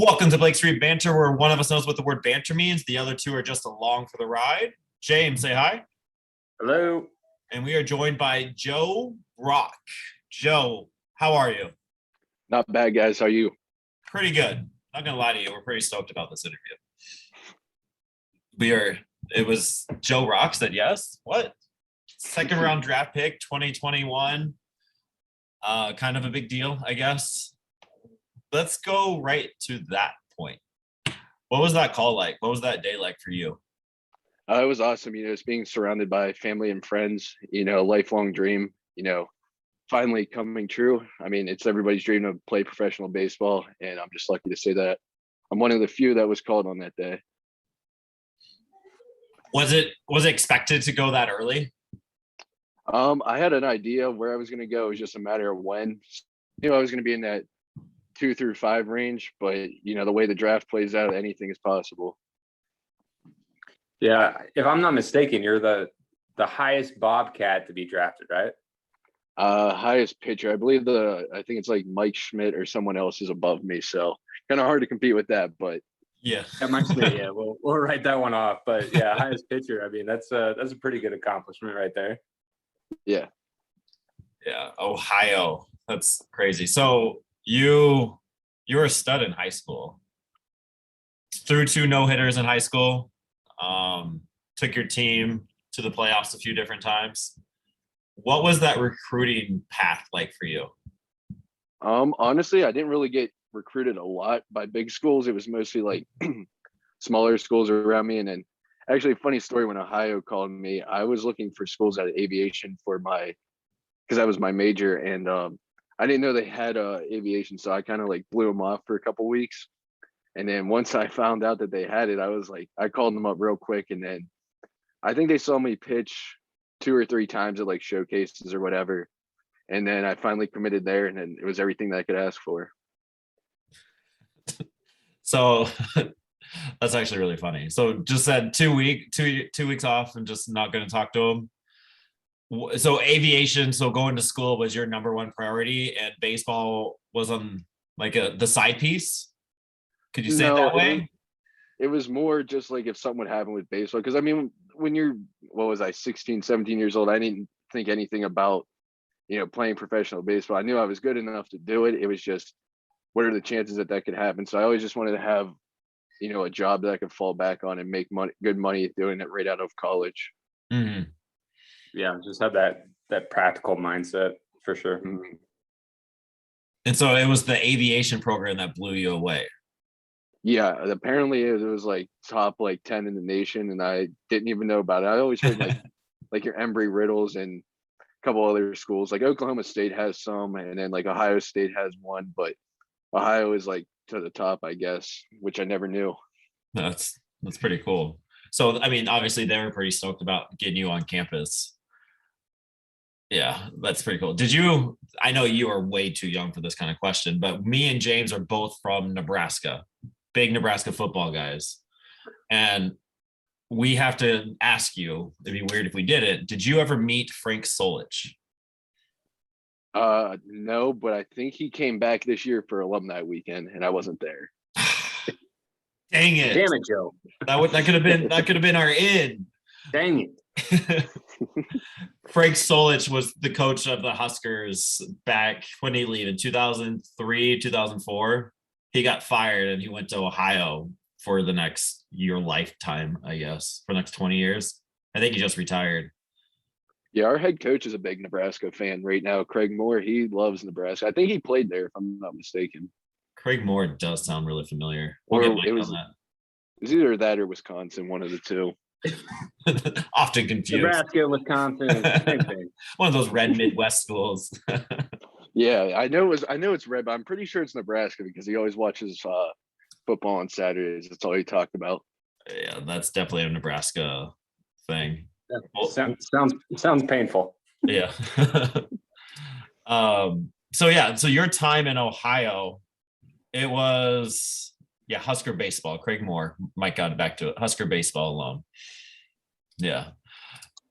Welcome to Blake Street Banter, where one of us knows what the word banter means. The other two are just along for the ride. James, say hi. Hello. And we are joined by Joe Rock. Joe, how are you? Not bad, guys. How are you? Pretty good. Not gonna lie to you, we're pretty stoked about this interview. It was Joe Rock said yes. What? Second round draft pick, 2021. Kind of a big deal, I guess. Let's go right to that point. What was that call like? What was that day like for you? It was awesome. It's being surrounded by family and friends, lifelong dream, finally coming true. I mean, it's everybody's dream to play professional baseball. And I'm just lucky to say that I'm one of the few that was called on that day. Was it expected to go that early? I had an idea of where I was going to go. It was just a matter of when. I was going to be in that 2 through 5 range, but the way the draft plays out, anything is possible. Yeah, if I'm not mistaken, you're the highest Bobcat to be drafted, right? Highest pitcher, I believe I think it's like Mike Schmidt or someone else is above me, so kind of hard to compete with that. But yeah, Mike Schmidt. Yeah, we'll write that one off. But yeah, highest pitcher. I mean, that's a pretty good accomplishment right there. Yeah, Ohio. That's crazy. So you were a stud in high school. Threw 2 no-hitters in high school. Took your team to the playoffs a few different times. What was that recruiting path like for you? Honestly, I didn't really get recruited a lot by big schools. It was mostly like smaller schools around me. And then actually a funny story, when Ohio called me, I was looking for schools out of aviation because that was my major. And I didn't know they had aviation. So I kind of like blew them off for a couple weeks. And then once I found out that they had it, I called them up real quick. And then I think they saw me pitch 2 or 3 times at like showcases or whatever. And then I finally committed there, and then it was everything that I could ask for. So that's actually really funny. So just said 2 weeks off and just not going to talk to them. So aviation, so going to school was your number one priority, and baseball was on like the side piece. Could you say it that way? It was more just like if something would happen with baseball. Because I mean, when you're, 16, 17 years old, I didn't think anything about, playing professional baseball. I knew I was good enough to do it. It was just, what are the chances that could happen? So I always just wanted to have, a job that I could fall back on and make good money doing it right out of college. Mm-hmm. Yeah, just have that practical mindset for sure. Mm-hmm. And so it was the aviation program that blew you away. Yeah, apparently it was like top 10 in the nation, and I didn't even know about it. I always heard like your Embry-Riddles and a couple other schools, like Oklahoma State has some, and then like Ohio State has one, but Ohio is like to the top, I guess, which I never knew. That's pretty cool. So I mean, obviously they were pretty stoked about getting you on campus. Yeah, that's pretty cool. I know you are way too young for this kind of question, but me and James are both from Nebraska. Big Nebraska football guys. And we have to ask you, it'd be weird if we did it. Did you ever meet Frank Solich? No, but I think he came back this year for alumni weekend, and I wasn't there. Dang it. Damn it, Joe. That could have been our in. Dang it. Frank Solich was the coach of the Huskers back when he leave in 2003, 2004. He got fired and he went to Ohio for the next lifetime, I guess, for the next 20 years. I think he just retired. Yeah, our head coach is a big Nebraska fan right now. Craig Moore, he loves Nebraska. I think he played there, if I'm not mistaken. Craig Moore does sound really familiar. It was either that or Wisconsin, one of the two. Often confused. Nebraska, Wisconsin, same thing. One of those red Midwest schools. Yeah, I know it's red, but I'm pretty sure it's Nebraska because he always watches football on Saturdays. That's all he talked about. Yeah, that's definitely a Nebraska thing. Yeah, sounds painful. Yeah. So your time in Ohio, it was Husker baseball. Craig Moore, Mike got back to it. Husker baseball alone. Yeah.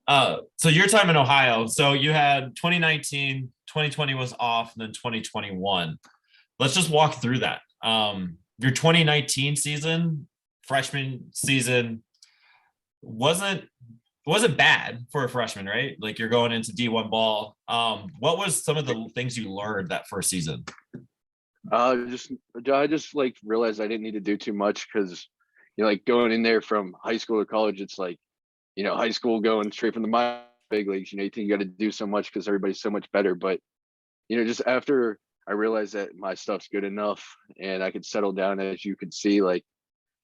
So your time in Ohio, so you had 2019, 2020 was off, and then 2021. Let's just walk through that. your 2019 season, freshman season, wasn't bad for a freshman, right? Like you're going into D1 ball. What was some of the things you learned that first season? Just I just like realized I didn't need to do too much because like going in there from high school to college, it's like high school going straight from the big leagues. You think you got to do so much because everybody's so much better. But just after I realized that my stuff's good enough and I could settle down, as you could see, like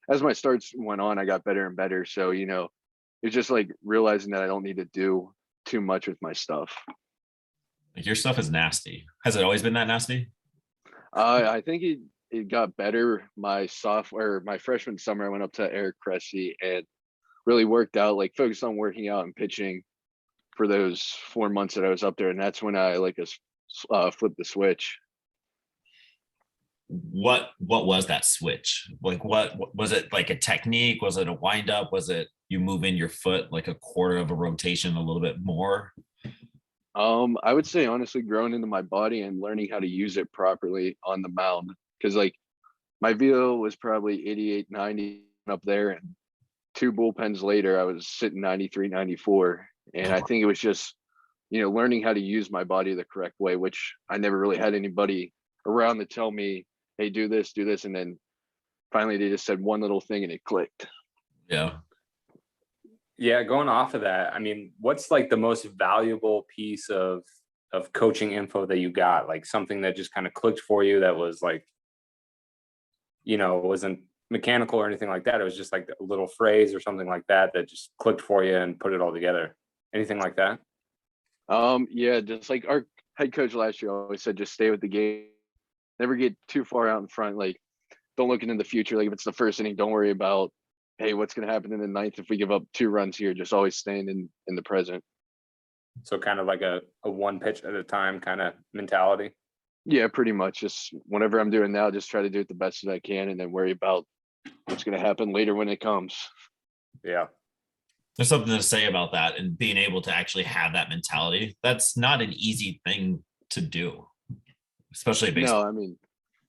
as my starts went on, I got better and better. So it's just like realizing that I don't need to do too much with my stuff. Like your stuff is nasty. Has it always been that nasty? I think it got better my freshman summer. I went up to Eric Cressy and really worked out, like focused on working out and pitching for those 4 months that I was up there, and that's when I flipped the switch. What was that switch? Like what was it, like a technique? Was it a wind up? Was it you move in your foot like a quarter of a rotation, a little bit more? I would say honestly growing into my body and learning how to use it properly on the mound. Because like my velo was probably 88, 90 up there, and 2 bullpens later, I was sitting 93, 94. And I think it was just, learning how to use my body the correct way, which I never really had anybody around to tell me, hey, do this. And then finally they just said one little thing and it clicked. Yeah. Yeah, going off of that, I mean, what's like the most valuable piece of coaching info that you got? Like something that just kind of clicked for you that was like, wasn't mechanical or anything like that. It was just like a little phrase or something like that that just clicked for you and put it all together. Anything like that? Yeah, just like our head coach last year always said, just stay with the game. Never get too far out in front. Like, don't look into the future. Like if it's the first inning, don't worry about, hey, what's going to happen in the ninth if we give up 2 runs here. Just always staying in the present. So kind of like a one pitch at a time kind of mentality. Yeah, pretty much. Just whatever I'm doing now, just try to do it the best that I can, and then worry about what's going to happen later when it comes. Yeah. There's something to say about that, and being able to actually have that mentality. That's not an easy thing to do, especially baseball. No,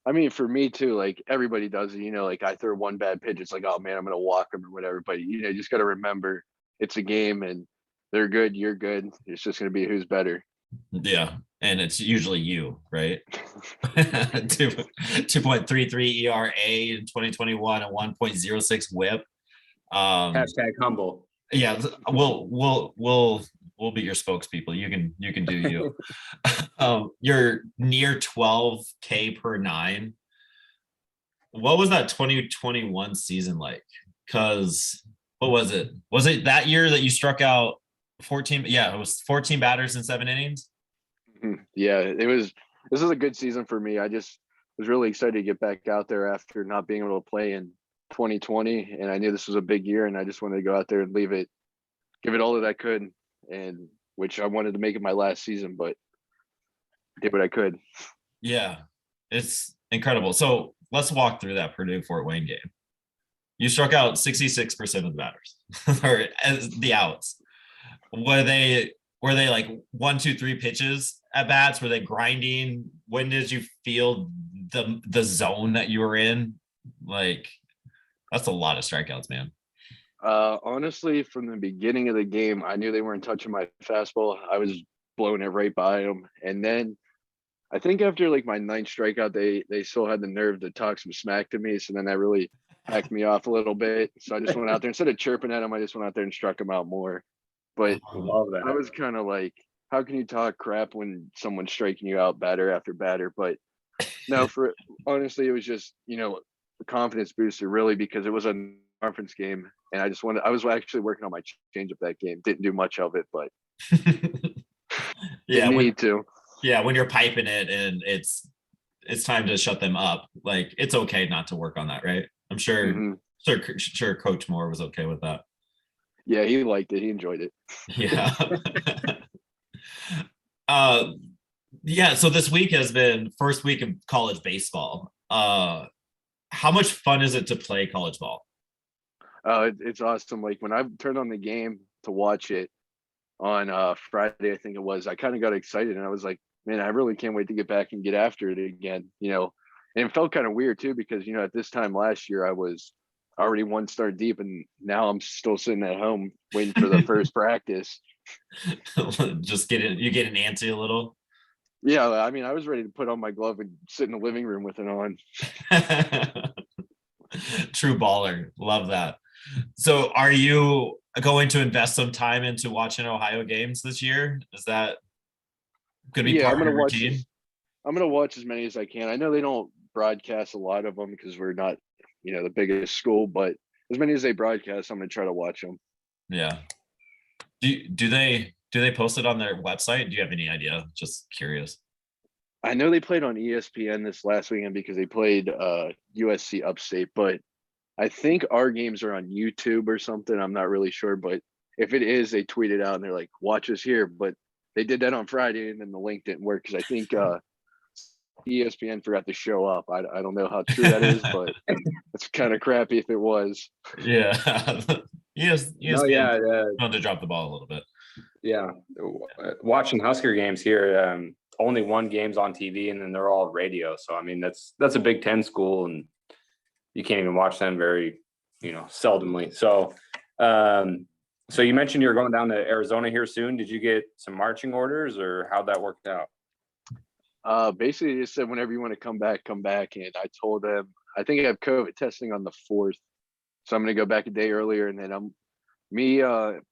I mean, for me too, like everybody does it, like I throw one bad pitch, it's like, oh man, I'm going to walk them or whatever. But, you just got to remember it's a game and they're good. You're good. It's just going to be who's better. Yeah. And it's usually you, right? 2.33 ERA in 2021 and 1.06 whip. Hashtag humble. Yeah, we'll be your spokespeople. You can do you. You're near 12K per nine. What was that 2021 season like? Because what was it? Was it that year that you struck out 14? Yeah, it was 14 batters in 7 innings. Yeah, it was. This is a good season for me. I just was really excited to get back out there after not being able to play in 2020, and I knew this was a big year, and I just wanted to go out there and give it all that I could, and which I wanted to make it my last season, but did what I could. Yeah, it's incredible. So let's walk through that Purdue Fort Wayne game. You struck out 66% of the batters, or as the outs. Were they like 1, 2, 3 pitches at bats? Were they grinding? When did you feel the zone that you were in? Like, that's a lot of strikeouts, man. Honestly, from the beginning of the game, I knew they weren't touching my fastball. I was blowing it right by them. And then I think after like my 9th strikeout, they still had the nerve to talk some smack to me. So then that really hacked me off a little bit. So I just went out there, instead of chirping at them, I just went out there and struck them out more. But Love that. I was kind of like, how can you talk crap when someone's striking you out batter after batter? But no, honestly, it was just, a confidence booster really, because it was a conference game. And I was actually working on my changeup that game. Didn't do much of it, but Yeah, didn't need to. Yeah, when you're piping it and it's time to shut them up, like it's okay not to work on that, right? I'm sure sure Coach Moore was okay with that. Yeah, he liked it. He enjoyed it. Yeah. Yeah, so this week has been first week of college baseball. How much fun is it to play college ball? It's awesome. Like when I turned on the game to watch it on Friday, I think it was, I kind of got excited and I was like, man, I really can't wait to get back and get after it again. And it felt kind of weird too, because, at this time last year, I was already one start deep, and now I'm still sitting at home waiting for the first practice. Just you get an antsy a little. Yeah, I mean, I was ready to put on my glove and sit in the living room with it on. True baller. Love that. So are you going to invest some time into watching Ohio games this year? Is that going to be part of your routine? I'm gonna watch as many as I can. I know they don't broadcast a lot of them because we're not, the biggest school, but as many as they broadcast, I'm gonna try to watch them. Yeah. Do they post it on their website? Do you have any idea? Just curious. I know they played on ESPN this last weekend because they played USC Upstate, but I think our games are on YouTube or something. I'm not really sure, but if it is, they tweet it out and they're like, "Watch us here." But they did that on Friday, and then the link didn't work because I think ESPN forgot to show up. I don't know how true that is, but it's kind of crappy if it was. Yeah. ESPN No, yeah, wanted to drop the ball a little bit. yeah. Watching Husker games here, only one game's on TV, and then they're all radio. So I mean, that's a Big Ten school, and you can't even watch them very, seldomly. So, so you mentioned you're going down to Arizona here soon. Did you get some marching orders, or how'd that work out? Basically, they said whenever you want to come back, come back. And I told them I think I have COVID testing on the 4th, so I'm going to go back a day earlier. And then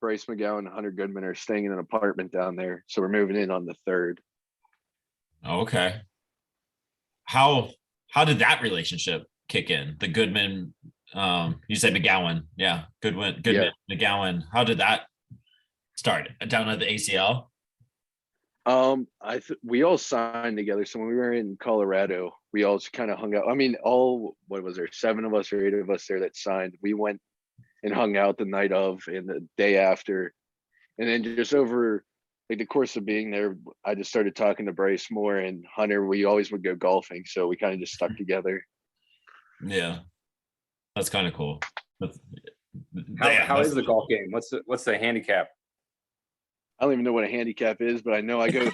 Bryce McGowan, and Hunter Goodman are staying in an apartment down there, so we're moving in on the 3rd. Okay. How did that relationship kick in? The Goodman, you said McGowan, yeah, Goodman, Yeah. McGowan. How did that start? Down at the ACL? We all signed together. So when we were in Colorado, we all kind of hung out. I mean, what was there, 7 of us or 8 of us there that signed. We went and hung out the night of and the day after, and then just over like the course of being there, I just started talking to Bryce more, and Hunter. We always would go golfing, so we kind of just stuck together. Yeah, that's kind of cool. How is the golf game? What's the handicap? I don't even know what a handicap is, but I know I go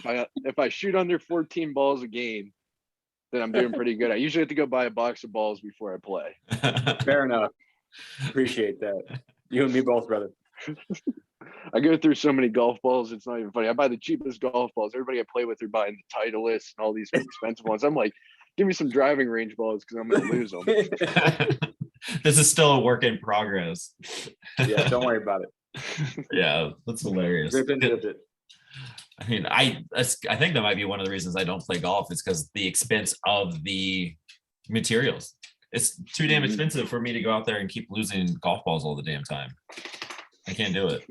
if I shoot under 14 balls a game, then I'm doing pretty good. I usually have to go buy a box of balls before I play. Fair enough. Appreciate that. You and me both, brother. I go through so many golf balls, it's not even funny. I buy the cheapest golf balls. Everybody I play with are buying the Titleist and all these expensive ones. I'm like, give me some driving range balls because I'm going to lose them. This is still a work in progress. Yeah, don't worry about it. Yeah, that's hilarious. Rip it. I mean, I think that might be one of the reasons I don't play golf is because the expense of the materials. It's too damn expensive for me to go out there and keep losing golf balls all the damn time. I can't do it.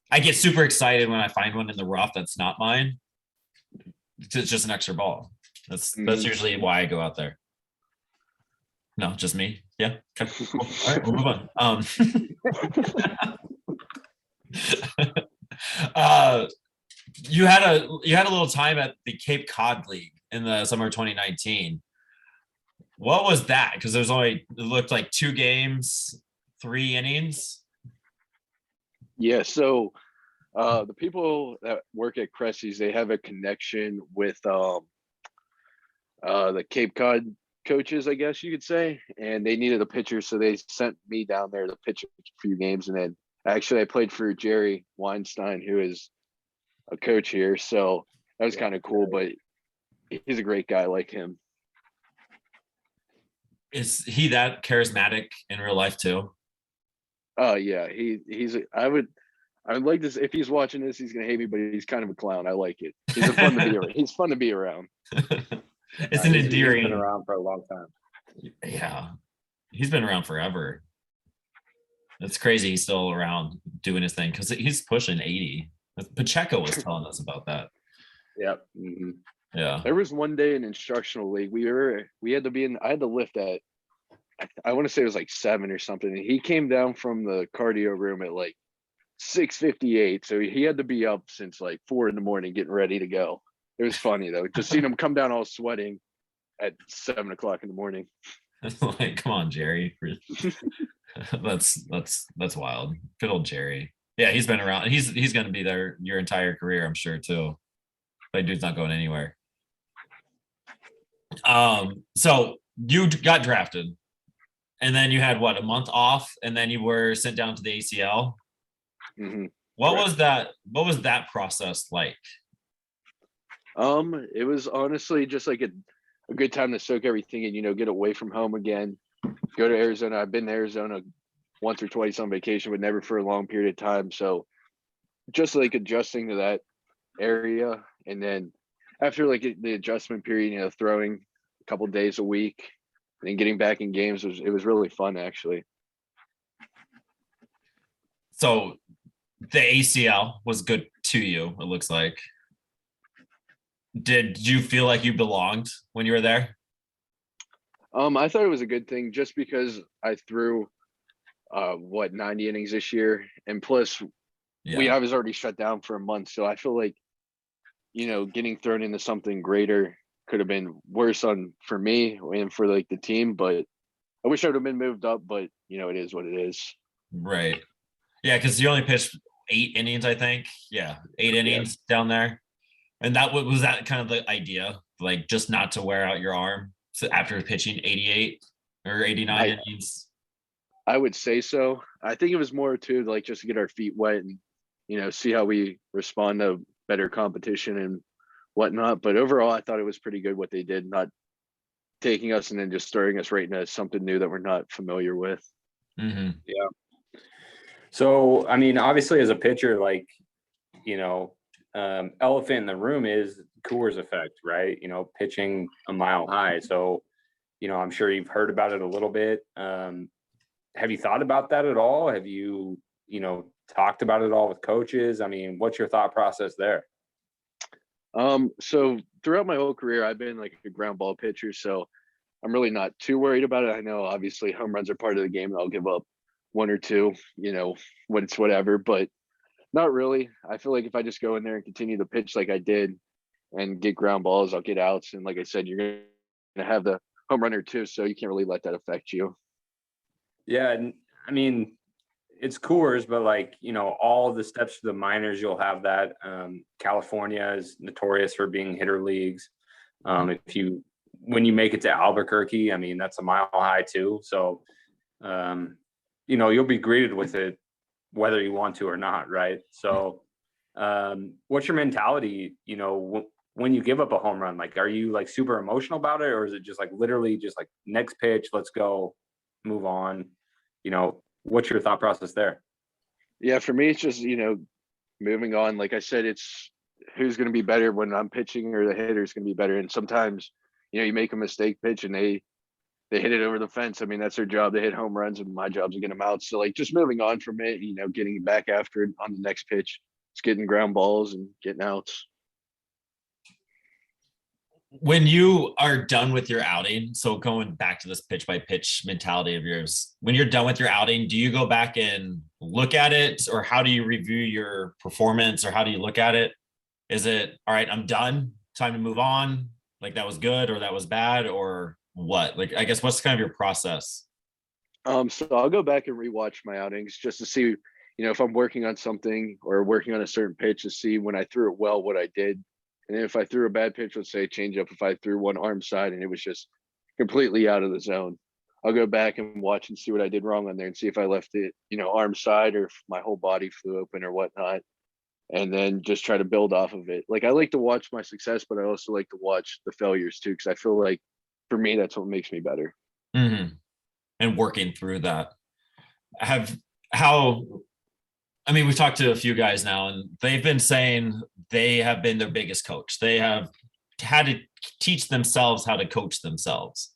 I get super excited when I find one in the rough that's not mine. It's just an extra ball. That's usually why I go out there. No, just me. Yeah. Okay. Cool. All right, we'll move on. You had a little time at the Cape Cod League in the summer of 2019. What was that? Because it looked like 2 games, 3 innings. Yeah, so the people that work at Cressy's, they have a connection with the Cape Cod coaches, I guess you could say, and they needed a pitcher, so they sent me down there to pitch a few games. And then actually I played for Jerry Weinstein, who is a coach here, so that was kind of cool. But he's a great guy. I like him. Is he that charismatic in real life too? Oh yeah, I would like this. If he's watching this, he's gonna hate me, but he's kind of a clown. I like it. He's fun to be around. He's fun to be around. It's an endearing. He's been around for a long time. Yeah, he's been around forever. It's crazy he's still around doing his thing because he's pushing 80. Pacheco was telling us about that. Yep. Mm-hmm. Yeah. There was one day in instructional league we had to be in. I had to lift at. I want to say it was like 7 or something. And he came down from the cardio room at like 6:58, so he had to be up since like 4 a.m. getting ready to go. It was funny though, just seeing him come down all sweating at 7 o'clock in the morning. Like, come on, Jerry. That's wild. Good old Jerry. Yeah, he's been around. He's going to be there your entire career, I'm sure too. But dude's not going anywhere. So you got drafted, and then you had what, a month off, and then you were sent down to the ACL. Mhm. What Correct. was that? What was that process like? It was honestly just like a good time to soak everything in, get away from home again, go to Arizona. I've been to Arizona once or twice on vacation, but never for a long period of time. So just like adjusting to that area. And then after like the adjustment period, throwing a couple days a week and then getting back in games it was really fun actually. So the ACL was good to you, it looks like. Did you feel like you belonged when you were there? I thought it was a good thing just because I threw 90 innings this year. And plus Yeah. I was already shut down for a month. So I feel like, getting thrown into something greater could have been worse for me and for like the team, but I wish I would have been moved up, but it is what it is. Right. Yeah, because you only pitched 8 innings, I think. Yeah, 8 innings down there. And that was that kind of the idea, like just not to wear out your arm. So after pitching 88 or 89 I innings. I would say so. I think it was more to like just to get our feet wet and see how we respond to better competition and whatnot. But overall, I thought it was pretty good what they did, not taking us and then just throwing us right into something new that we're not familiar with. Mm-hmm. Yeah. So, I mean, obviously, as a pitcher, like, elephant in the room is Coors effect, right? Pitching a mile high. So, I'm sure you've heard about it a little bit. Have you thought about that at all? Have you, talked about it all with coaches? I mean, what's your thought process there? So throughout my whole career, I've been like a ground ball pitcher, so I'm really not too worried about it. I know obviously home runs are part of the game, and I'll give up one or two, when it's whatever, but not really. I feel like if I just go in there and continue to pitch like I did and get ground balls, I'll get outs. And like I said, you're gonna have the home runner too, so you can't really let that affect you. Yeah. And I mean, it's Coors, but like, all the steps to the minors, you'll have that. California is notorious for being hitter leagues. When you make it to Albuquerque, I mean, that's a mile high too. So, you'll be greeted with it, whether you want to or not. Right. So, what's your mentality, when you give up a home run? Like, are you like super emotional about it, or is it just like literally just like next pitch, let's go, move on? What's your thought process there? Yeah, for me, it's just moving on. Like I said, it's who's going to be better when I'm pitching or the hitter's going to be better. And sometimes, you make a mistake pitch and they hit it over the fence. I mean, that's their job. They hit home runs, and my job is to get them out. So like just moving on from it, getting back after it on the next pitch. It's getting ground balls and getting outs. When you are done with your outing, so going back to this pitch by pitch mentality of yours, when you're done with your outing, do you go back and look at it, or how do you review your performance, or how do you look at it? Is it all right, I'm done, time to move on, like that was good or that was bad, or what? Like, I guess what's kind of your process? So I'll go back and rewatch my outings just to see, if I'm working on something or working on a certain pitch to see when I threw it well, what I did. And then if I threw a bad pitch, let's say change up, if I threw one arm side and it was just completely out of the zone, I'll go back and watch and see what I did wrong on there and see if I left it, arm side or if my whole body flew open or whatnot. And then just try to build off of it. Like I like to watch my success, but I also like to watch the failures too, because I feel like for me, that's what makes me better. Mm-hmm. And working through that. Have how I mean, we've talked to a few guys now, and they've been saying they have been their biggest coach. They have had to teach themselves how to coach themselves.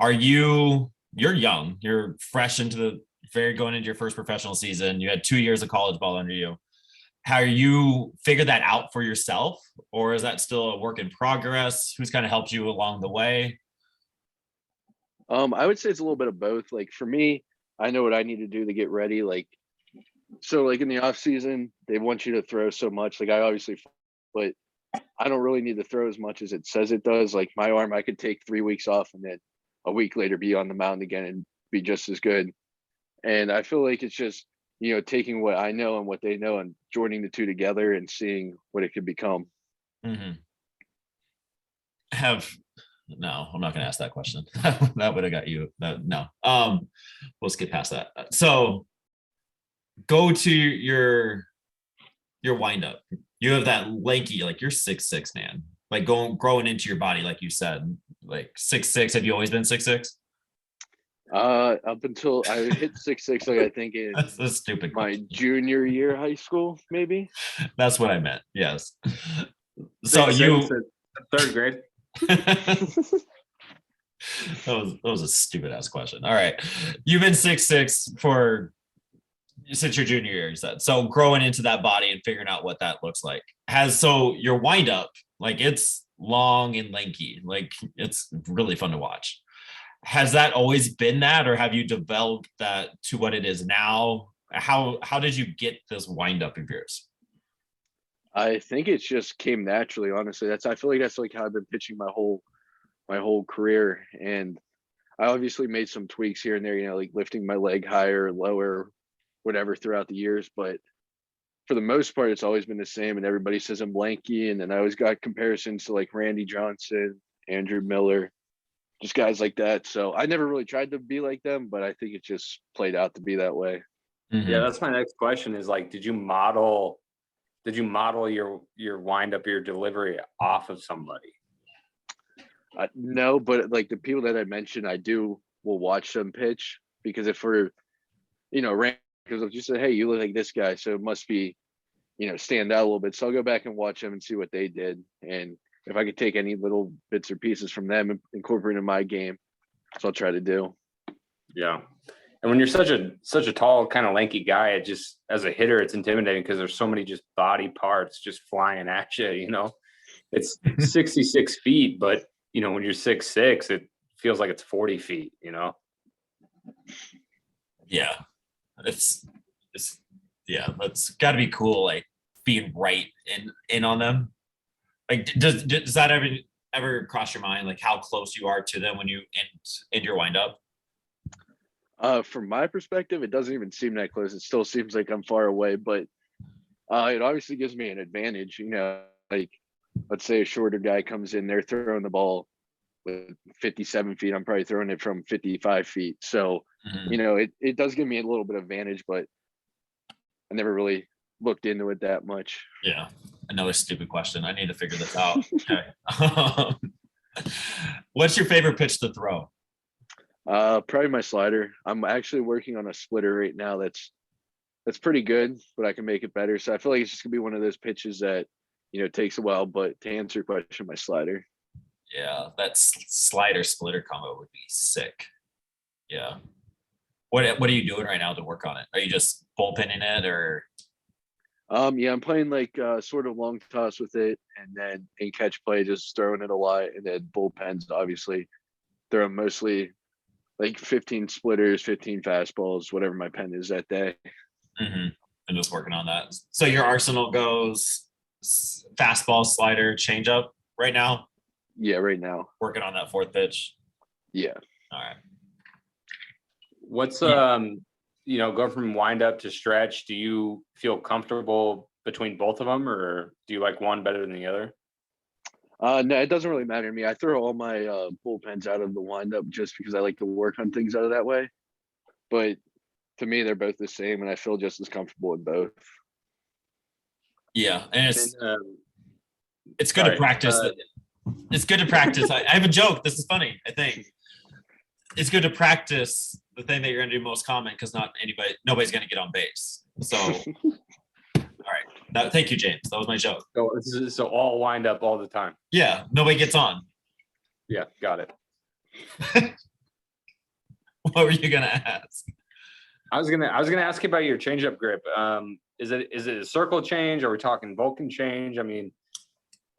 You're young, you're fresh into the very going into your first professional season. You had 2 years of college ball under you. How you figured that out for yourself, or is that still a work in progress? Who's kind of helped you along the way? I would say it's a little bit of both. Like for me, I know what I need to do to get ready. Like so, like in the off season, they want you to throw so much. Like I obviously, but I don't really need to throw as much as it says it does. Like my arm, I could take 3 weeks off and then a week later be on the mound again and be just as good. And I feel like it's just taking what I know and what they know and joining the two together and seeing what it could become. Mm-hmm. Have No, I'm not going to ask that question. That would have got you. No. We'll skip past that. So go to your windup. You have that lanky, like you're 6'6", man. Like growing into your body, like you said, like 6'6". Have you always been 6'6"? Up until I hit 6'6", like I think in That's a stupid my question. junior year high school, maybe. That's what I meant. Yes. So 6'6" you in third grade. that was a stupid ass question. All right. You've been 6'6" for since your junior year, you said. So growing into that body and figuring out what that looks like. So your wind up, like it's long and lanky. Like it's really fun to watch. Has that always been that, or have you developed that to what it is now? How did you get this wind up of yours? I think it just came naturally, honestly. I feel like that's like how I've been pitching my whole career. And I obviously made some tweaks here and there, like lifting my leg higher, lower, whatever throughout the years. But for the most part, it's always been the same. And everybody says I'm lanky. And then I always got comparisons to like Randy Johnson, Andrew Miller, just guys like that. So I never really tried to be like them, but I think it just played out to be that way. Mm-hmm. Yeah, that's my next question is like, did you model your wind up, your delivery off of somebody? No, but like the people that I mentioned, will watch them pitch, because if we're, because if you say, hey, you look like this guy, so it must be, stand out a little bit. So I'll go back and watch them and see what they did. And if I could take any little bits or pieces from them and incorporate in my game, so I'll try to do. Yeah. And when you're such a tall, kind of lanky guy, it just, as a hitter, it's intimidating because there's so many just body parts just flying at you, It's 66 feet, but when you're 6'6", it feels like it's 40 feet, Yeah. It's that's gotta be cool, like being right in on them. Like does that ever cross your mind, like how close you are to them when you end your wind up? From my perspective, it doesn't even seem that close. It still seems like I'm far away, but it obviously gives me an advantage. Like let's say a shorter guy comes in, they're throwing the ball with 57 feet. I'm probably throwing it from 55 feet. So, it does give me a little bit of advantage, but I never really looked into it that much. Yeah. Another stupid question. I need to figure this out. Okay. What's your favorite pitch to throw? Probably my slider. I'm actually working on a splitter right now that's pretty good, but I can make it better. So I feel like it's just gonna be one of those pitches that, takes a while. But to answer your question, my slider. Yeah, that slider splitter combo would be sick. Yeah. What are you doing right now to work on it? Are you just bullpenning it, or? Yeah, I'm playing like sort of long toss with it, and then in catch play, just throwing it a lot, and then bullpens, obviously, throw mostly like 15 splitters, 15 fastballs, whatever my pen is that day. Mm-hmm. I'm just working on that. So your arsenal goes fastball, slider, changeup right now? Yeah, right now. Working on that fourth pitch? Yeah. All right. What's go from wind up to stretch? Do you feel comfortable between both of them, or do you like one better than the other? No, it doesn't really matter to me. I throw all my bullpens out of the windup just because I like to work on things out of that way. But to me, they're both the same, and I feel just as comfortable in both. Yeah, and it's good to practice. It's good to practice. I have a joke. This is funny. I think it's good to practice the thing that you're going to do most common, because nobody's going to get on base. So, all right. Thank you, James. That was my joke. So all wind up all the time. Yeah, nobody gets on. Yeah, got it. What were you going to ask? I was gonna ask you about your changeup grip. Is it a circle change? Are we talking Vulcan change? I mean,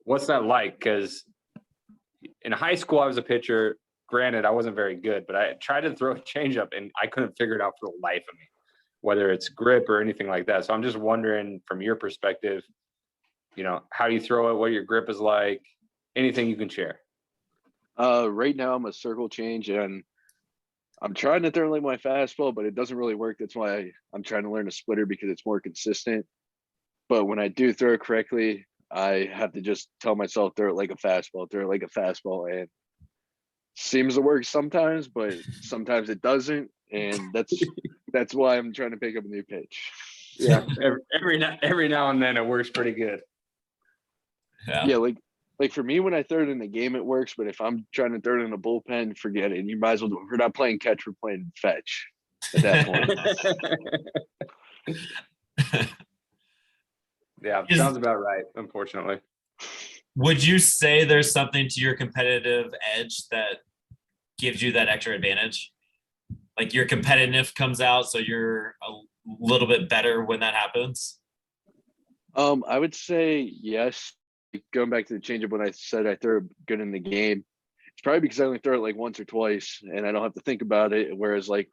what's that like? Because in high school, I was a pitcher. Granted, I wasn't very good, but I tried to throw a changeup and I couldn't figure it out for the life of me, whether it's grip or anything like that. So I'm just wondering, from your perspective, how do you throw it? What your grip is like? Anything you can share? Right now, I'm a circle change, and I'm trying to throw like my fastball, but it doesn't really work. That's why I'm trying to learn a splitter, because it's more consistent. But when I do throw it correctly, I have to just tell myself, throw it like a fastball, and seems to work sometimes, but sometimes it doesn't, and that's why I'm trying to pick up a new pitch. Yeah, every now and then it works pretty good. Yeah, like for me, when I throw it in the game, it works. But if I'm trying to throw it in a bullpen, forget it. You might as well. We're not playing catch; we're playing fetch at that point. Yeah, sounds about right. Unfortunately, Would you say there's something to your competitive edge that gives you that extra advantage? Like your competitiveness comes out, so you're a little bit better when that happens. I would say yes. Going back to the changeup, when I said I throw good in the game, it's probably because I only throw it like once or twice, and I don't have to think about it. Whereas like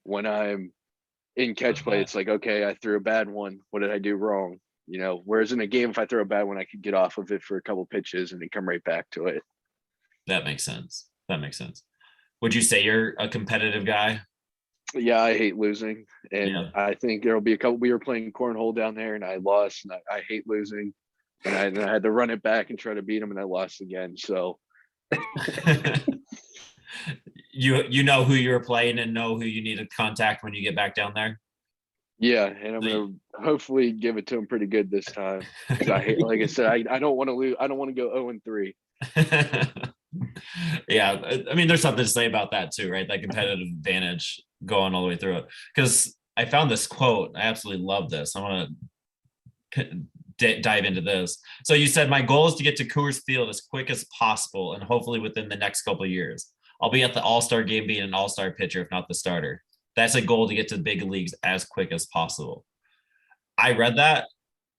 when I'm in catch play, it's like, okay, I threw a bad one. What did I do wrong? You know, whereas in a game, if I throw a bad one, I could get off of it for a couple pitches and then come right back to it. That makes sense. Would you say you're a competitive guy? Yeah, I hate losing. And Yeah. I think there'll be a couple. We were playing cornhole down there and I lost, and I hate losing. And I had to run it back and try to beat him, and I lost again. So you know who you're playing and know who you need to contact when you get back down there. yeah, and I'm gonna hopefully give it to him pretty good this time. Because I hate, like I said, I don't want to lose. I don't want to go 0-3. Yeah, I mean, there's something to say about that too, right? That competitive advantage going all the way through it. Because I found this quote. I absolutely love this. I want to dive into this. So you said, my goal is to get to Coors Field as quick as possible and hopefully within the next couple of years. I'll be at the All-Star game being an all-star pitcher, if not the starter. That's a goal to get to the big leagues as quick as possible. I read that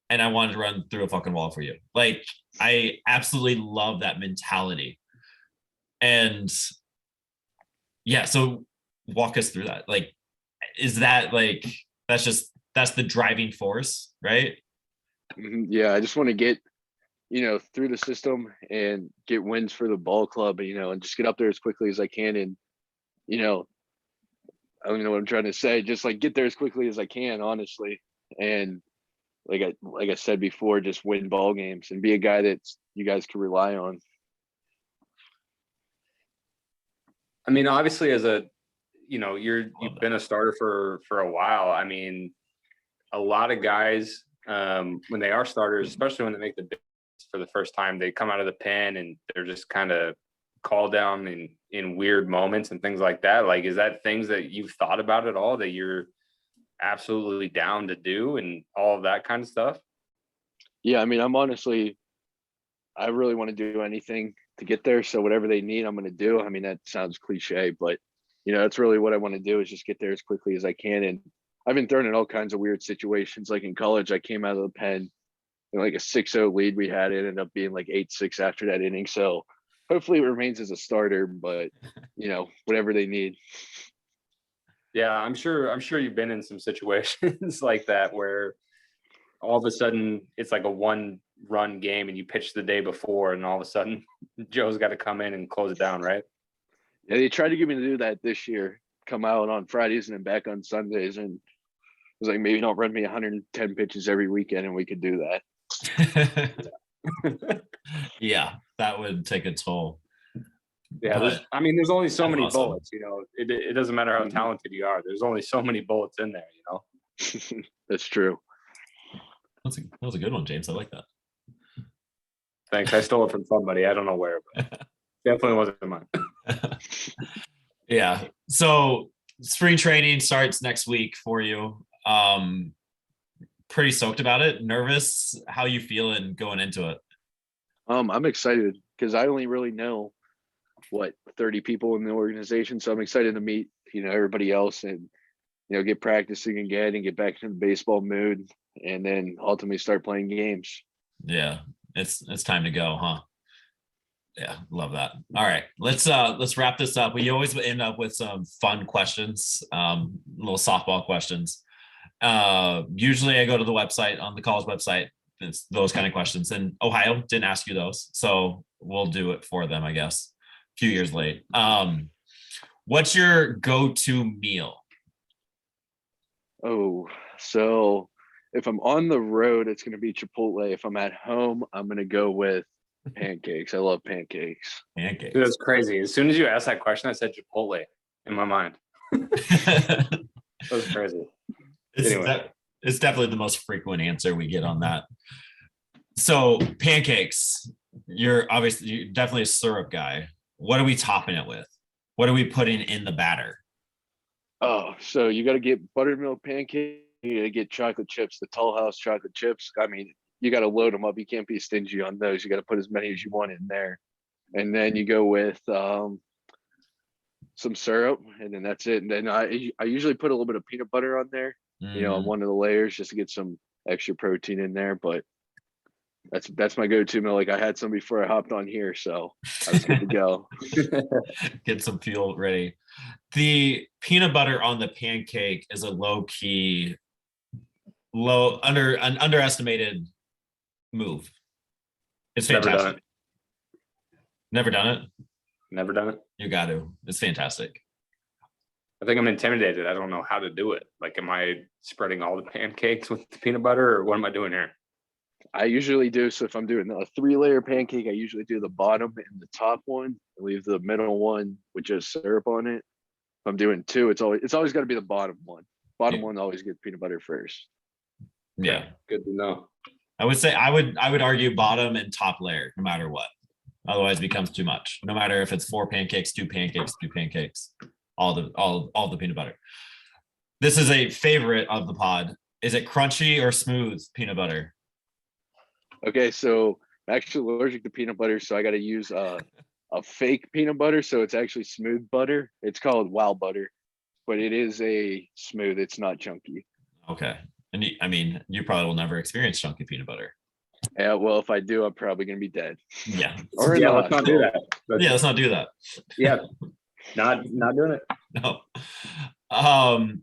and I wanted to run through a fucking wall for you. Like, I absolutely love that mentality. And yeah, so walk us through that. Like, is that like, that's the driving force, right? Yeah, I just want to get, through the system and get wins for the ball club, and just get up there as quickly as I can. And, I don't know what I'm trying to say. Just like get there as quickly as I can, honestly. And like I said before, just win ball games and be a guy that you guys can rely on. I mean, obviously, as you've been a starter for a while. I mean, a lot of guys, when they are starters, especially when they make the big for the first time, they come out of the pen and they're just kind of called down in weird moments and things like that. Like, is that things that you've thought about at all that you're absolutely down to do and all of that kind of stuff? Yeah, I mean, I really want to do anything to get there. So whatever they need, I'm going to do. I mean, that sounds cliche, but that's really what I want to do, is just get there as quickly as I can. And I've been thrown in all kinds of weird situations. Like in college, I came out of the pen like a 6-0 lead we had. It ended up being like 8-6 after that inning. So hopefully it remains as a starter, but whatever they need. Yeah, I'm sure you've been in some situations like that where all of a sudden it's like a one-run game and you pitch the day before, and all of a sudden Joe's got to come in and close it down, right? Yeah, they tried to get me to do that this year. Come out on Fridays and then back on Sundays, and it was like, maybe don't run me 110 pitches every weekend, and we could do that. Yeah, that would take a toll. Yeah, there's only so many awesome. bullets. It doesn't matter how talented you are. There's only so many bullets in there. That's true. That was a good one, James. I like that. Thanks. I stole it from somebody. I don't know where, but definitely wasn't mine. Yeah. So spring training starts next week for you. Pretty stoked about it. Nervous? How you feeling going into it? I'm excited because I only really know 30 people in the organization. So I'm excited to meet, everybody else and, get practicing again and get back into the baseball mood, and then ultimately start playing games. Yeah. It's time to go, huh? Yeah, love that. All right, let's wrap this up. We always end up with some fun questions, little softball questions. Usually I go to the website, on the college website. It's those kind of questions. And Ohio didn't ask you those, so we'll do it for them, I guess. A few years late. What's your go-to meal? Oh, so if I'm on the road, it's going to be Chipotle. If I'm at home, I'm going to go with Pancakes. I love pancakes. Pancakes. Dude, that's crazy. As soon as you asked that question, I said Chipotle in my mind. That was crazy. It's, Anyway. it's definitely the most frequent answer we get on that. So pancakes, you're definitely a syrup guy. What are we topping it with? What are we putting in the batter? Oh, so you got to get buttermilk pancake. You got to get chocolate chips, the Toll House chocolate chips. I mean, you got to load them up. You can't be stingy on those. You got to put as many as you want in there. And then you go with some syrup, and then that's it. And then I usually put a little bit of peanut butter on there, on one of the layers just to get some extra protein in there. But that's my go-to meal. Like I had some before I hopped on here, so I was good to go. Get some fuel ready. The peanut butter on the pancake is a an underestimated move. It's fantastic. Never done it? Never done it. You got to. It's fantastic. I think I'm intimidated. I don't know how to do it. Like, am I spreading all the pancakes with the peanut butter, or what am I doing here? I usually do. So if I'm doing a 3-layer pancake, I usually do the bottom and the top one, and leave the middle one with just syrup on it. If I'm doing 2, it's always got to be the bottom one. Bottom one always gets peanut butter first. Yeah. Good to know. I would say I would argue bottom and top layer, no matter what. Otherwise it becomes too much. No matter if it's 4 pancakes, 2 pancakes, 2 pancakes, all the peanut butter. This is a favorite of the pod. Is it crunchy or smooth peanut butter? Okay, so I'm actually allergic to peanut butter, so I got to use a fake peanut butter. So it's actually smooth butter. It's called Wow Butter, but it is a smooth. It's not chunky. Okay. And you probably will never experience chunky peanut butter. Yeah, well, if I do, I'm probably gonna be dead. Yeah. Or in Yeah, the let's not do that. Let's not do that. Yeah, not doing it. No.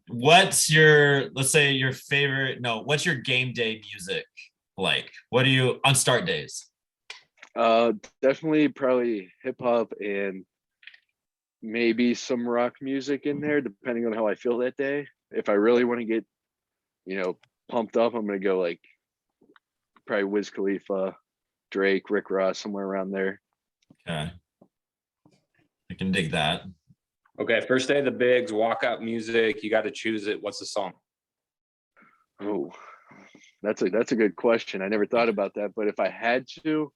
What's your what's your game day music like? What do you on start days? Definitely probably hip hop and maybe some rock music in there, depending on how I feel that day. If I really want to get, pumped up, I'm gonna go like probably Wiz Khalifa, Drake, Rick Ross, somewhere around there. Okay. I can dig that. Okay, first day of the bigs, walkout music. You got to choose it. What's the song? Oh, that's a good question. I never thought about that, but if I had to,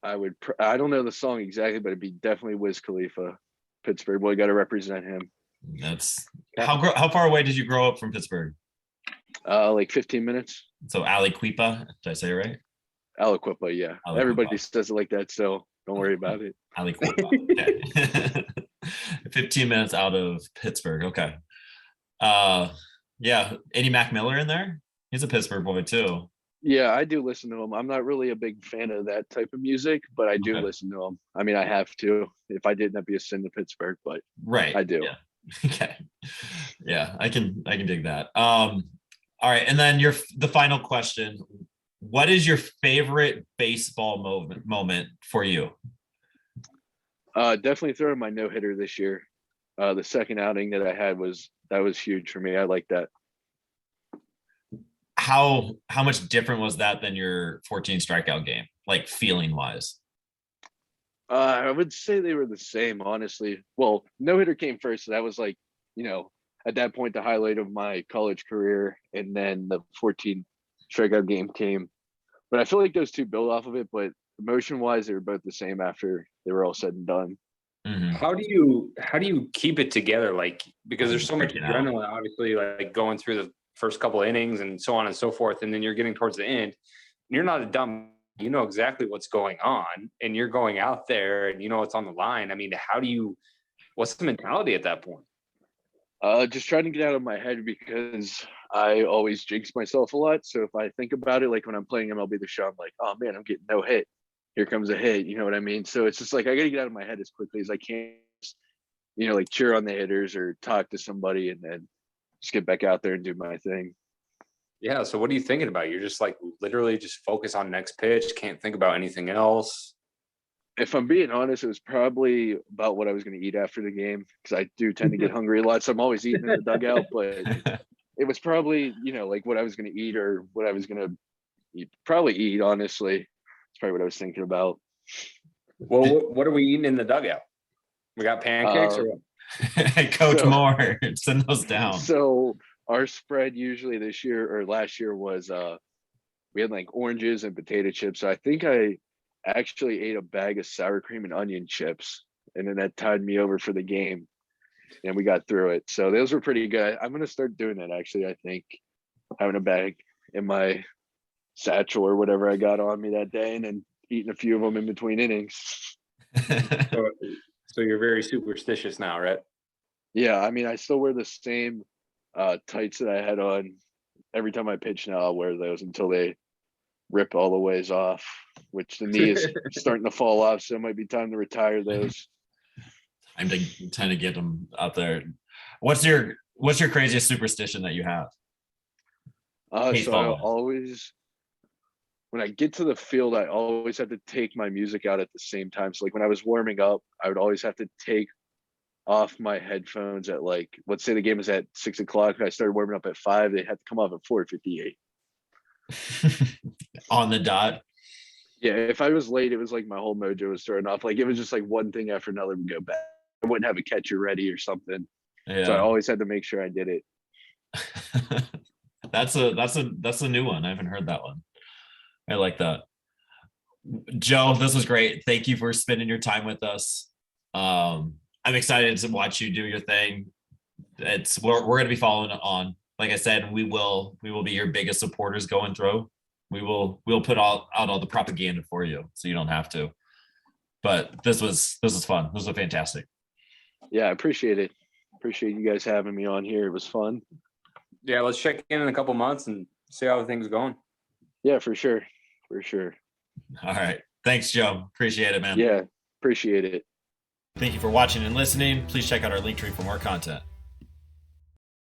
I would. I don't know the song exactly, but it'd be definitely Wiz Khalifa. Pittsburgh boy, got to represent him. That's how far away did you grow up from Pittsburgh? Like 15 minutes. So Aliquippa, did I say it right? Aliquippa, yeah. Aliquippa. Everybody says it like that, so don't worry about it. Aliquippa. Okay. 15 minutes out of Pittsburgh. Okay. Yeah. Any Mac Miller in there? He's a Pittsburgh boy too. Yeah, I do listen to him. I'm not really a big fan of that type of music, but I do listen to him. I mean, I have to. If I didn't, that'd be a sin to Pittsburgh, but right. I do. Yeah. Okay. Yeah, I can dig that. All right, and then the final question. What is your favorite baseball moment for you? Definitely throwing my no-hitter this year. The second outing that I had was huge for me. I like that. How much different was that than your 14 strikeout game, like feeling wise? I would say they were the same, honestly. Well, no-hitter came first, so that was like, at that point the highlight of my college career, and then the 14 strikeout game came. But I feel like those two build off of it, but emotion-wise, they were both the same after they were all said and done. Mm-hmm. How do you keep it together? Like, because there's so much adrenaline, obviously, like going through the first couple of innings and so on and so forth, and then you're getting towards the end. And you're not a dumb. You know exactly what's going on, and you're going out there, and you know what's on the line. I mean, what's the mentality at that point? Just trying to get out of my head, because I always jinx myself a lot. So if I think about it, like when I'm playing MLB The Show, I'm like, oh man, I'm getting no hit. Here comes a hit. You know what I mean? So it's just like I got to get out of my head as quickly as I can. Like cheer on the hitters or talk to somebody, and then just get back out there and do my thing. Yeah. So what are you thinking about? You're just like literally just focus on next pitch. Can't think about anything else. If I'm being honest, it was probably about what I was going to eat after the game, because I do tend to get hungry a lot. So I'm always eating in the dugout, but it was probably, like what I was going to eat or what I was going to probably eat, honestly. It's probably what I was thinking about. Well, what are we eating in the dugout? We got pancakes or what? Coach Moore, send those down. So our spread usually this year or last year was we had like oranges and potato chips. So I think I actually ate a bag of sour cream and onion chips, and then that tied me over for the game, and we got through it. So those were pretty good. I'm gonna start doing that actually. I think having a bag in my satchel or whatever I got on me that day, and then eating a few of them in between innings. So you're very superstitious now, right? Yeah, I mean, I still wear the same tights that I had on every time I pitch now. I'll wear those until they rip all the ways off, which the knee is starting to fall off. So it might be time to retire those. Time to get them up there. What's your craziest superstition that you have? So I always, when I get to the field, I always have to take my music out at the same time. So like when I was warming up, I would always have to take off my headphones at like, let's say the game was at 6 o'clock and I started warming up at 5, they had to come off at 4:58. On the dot. Yeah, if I was late, it was like my whole mojo was throwing off. Like it was just like one thing after another would go bad. I wouldn't have a catcher ready or something. Yeah. So I always had to make sure I did it. That's a new one. I haven't heard that one. I like that. Joe, this was great. Thank you for spending your time with us. I'm excited to watch you do your thing. We're going to be following it on. Like I said, we will be your biggest supporters going through. We'll put out all the propaganda for you, so you don't have to. But this was fun. This was fantastic. Yeah, I appreciate it. Appreciate you guys having me on here. It was fun. Yeah, let's check in a couple months and see how things are going. Yeah, for sure. For sure. All right. Thanks, Joe. Appreciate it, man. Yeah, appreciate it. Thank you for watching and listening. Please check out our link tree for more content.